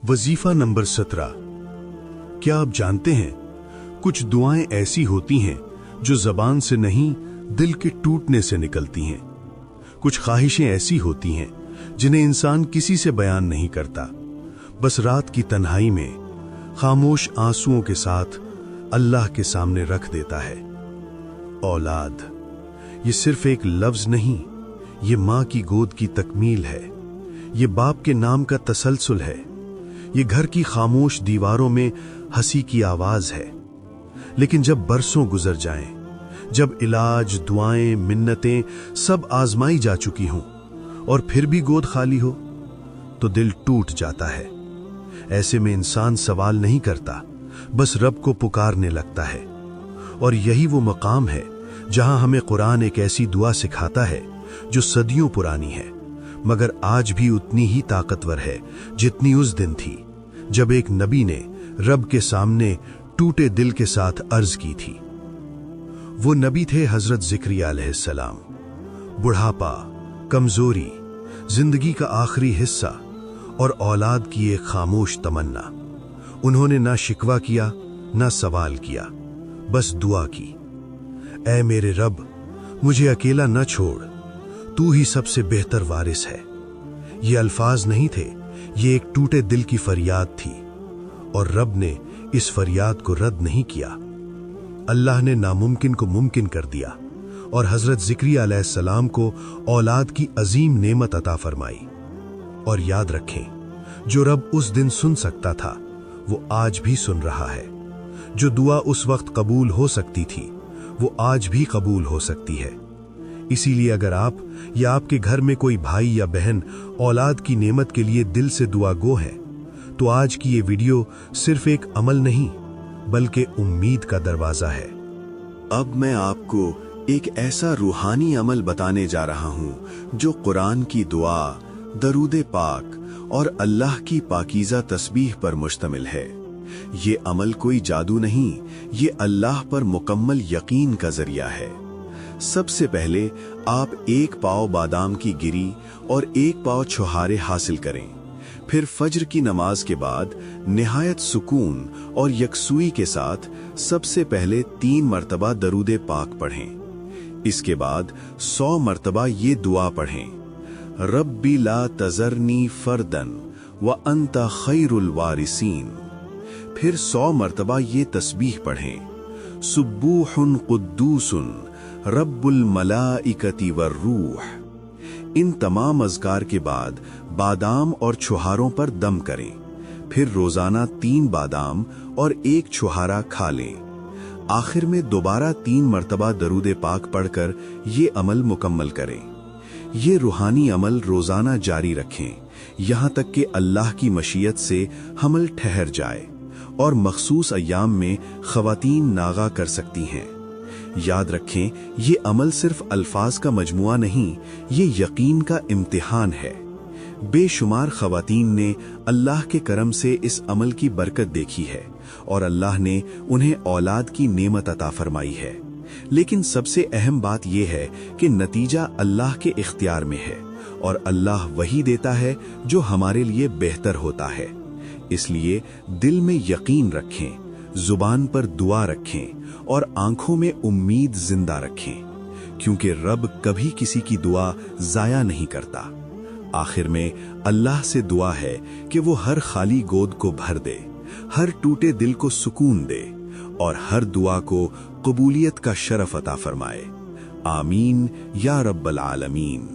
वजीफा नंबर 17। क्या आप जानते हैं, कुछ दुआएं ऐसी होती हैं जो जबान से नहीं दिल के टूटने से निकलती हैं। कुछ ख्वाहिशें ऐसी होती हैं जिन्हें इंसान किसी से बयान नहीं करता, बस रात की तन्हाई में खामोश आंसुओं के साथ अल्लाह के सामने रख देता है। औलाद, ये सिर्फ एक लफ्ज नहीं, ये माँ की गोद की तकमील है, ये बाप के नाम का तसलसल है, ये घर की खामोश दीवारों में हंसी की आवाज है। लेकिन जब बरसों गुजर जाएं, जब इलाज, दुआएं, मिन्नतें सब आजमाई जा चुकी हों और फिर भी गोद खाली हो, तो दिल टूट जाता है। ऐसे में इंसान सवाल नहीं करता, बस रब को पुकारने लगता है। और यही वो मकाम है जहां हमें कुरान एक ऐसी दुआ सिखाता है जो सदियों पुरानी है, मगर आज भी उतनी ही ताकतवर है जितनी उस दिन थी जब एक नबी ने रब के सामने टूटे दिल के साथ अर्ज की थी। वो नबी थे हजरत ज़िक्रिया अलैहिस्सलाम। बुढ़ापा, कमजोरी, जिंदगी का आखिरी हिस्सा और औलाद की एक खामोश तमन्ना। उन्होंने ना शिकवा किया, ना सवाल किया, बस दुआ की, ऐ मेरे रब, मुझे अकेला न छोड़, तू ही सबसे बेहतर वारिस है। ये अल्फाज नहीं थे, ये एक टूटे दिल की फरियाद थी, और रब ने इस फरियाद को रद्द नहीं किया। अल्लाह ने नामुमकिन को मुमकिन कर दिया और हजरत ज़िक्रिया अलैहिस्सलाम को औलाद की अजीम नेमत अता फरमाई। और याद रखें, जो रब उस दिन सुन सकता था वो आज भी सुन रहा है। जो दुआ उस वक्त कबूल हो सकती थी वो आज भी कबूल हो सकती है। इसीलिए अगर आप या आपके घर में कोई भाई या बहन औलाद की नेमत के लिए दिल से दुआ गो है, तो आज की ये वीडियो सिर्फ एक अमल नहीं बल्कि उम्मीद का दरवाजा है। अब मैं आपको एक ऐसा रूहानी अमल बताने जा रहा हूं जो कुरान की दुआ, दरूद पाक और अल्लाह की पाकीज़ा तस्बीह पर मुश्तमिल है। ये अमल कोई जादू नहीं, ये अल्लाह पर मुकम्मल यकीन का जरिया है। सबसे पहले आप एक पाव बादाम की गिरी और एक पाव छुहारे हासिल करें। फिर फज्र की नमाज के बाद निहायत सुकून और यकसुई के साथ सबसे पहले 3 मरतबा दरूद पाक पढ़ें। इसके बाद 100 मरतबा ये दुआ पढ़ें, रब्बी ला तज़रनी फर्दन व अंता खैरुल वारिसीन। फिर 100 मरतबा ये तस्बीह पढ़ें, सुब्बूहुन कुद्दूसुन रब्बुल मलाइकति वर्रूह। इन तमाम अज़कार के बाद बादाम और छुहारों पर दम करें। फिर रोजाना 3 बादाम और 1 छुहारा खा लें। आखिर में दोबारा 3 मरतबा दरूद पाक पढ़कर ये अमल मुकम्मल करें। ये रूहानी अमल रोजाना जारी रखें, यहाँ तक कि अल्लाह की मशीयत से हमल ठहर जाए और मखसूस अय्याम में ख़वातीन नागा कर सकती हैं। याद रखें, ये अमल सिर्फ अल्फाज का मजमुआ नहीं, ये यकीन का इम्तिहान है। बेशुमार ख़वातीन ने अल्लाह के करम से इस अमल की बरकत देखी है और अल्लाह ने उन्हें औलाद की नेमत अता फरमाई है। लेकिन सबसे अहम बात यह है कि नतीजा अल्लाह के इख्तियार में है और अल्लाह वही देता है जो हमारे लिए बेहतर होता है। इसलिए दिल में यकीन रखें, जुबान पर दुआ रखें और आंखों में उम्मीद जिंदा रखें, क्योंकि रब कभी किसी की दुआ जाया नहीं करता। आखिर में अल्लाह से दुआ है कि वो हर खाली गोद को भर दे, हर टूटे दिल को सुकून दे और हर दुआ को कबूलियत का शरफ अता फरमाए। आमीन या रब्बल आलमीन।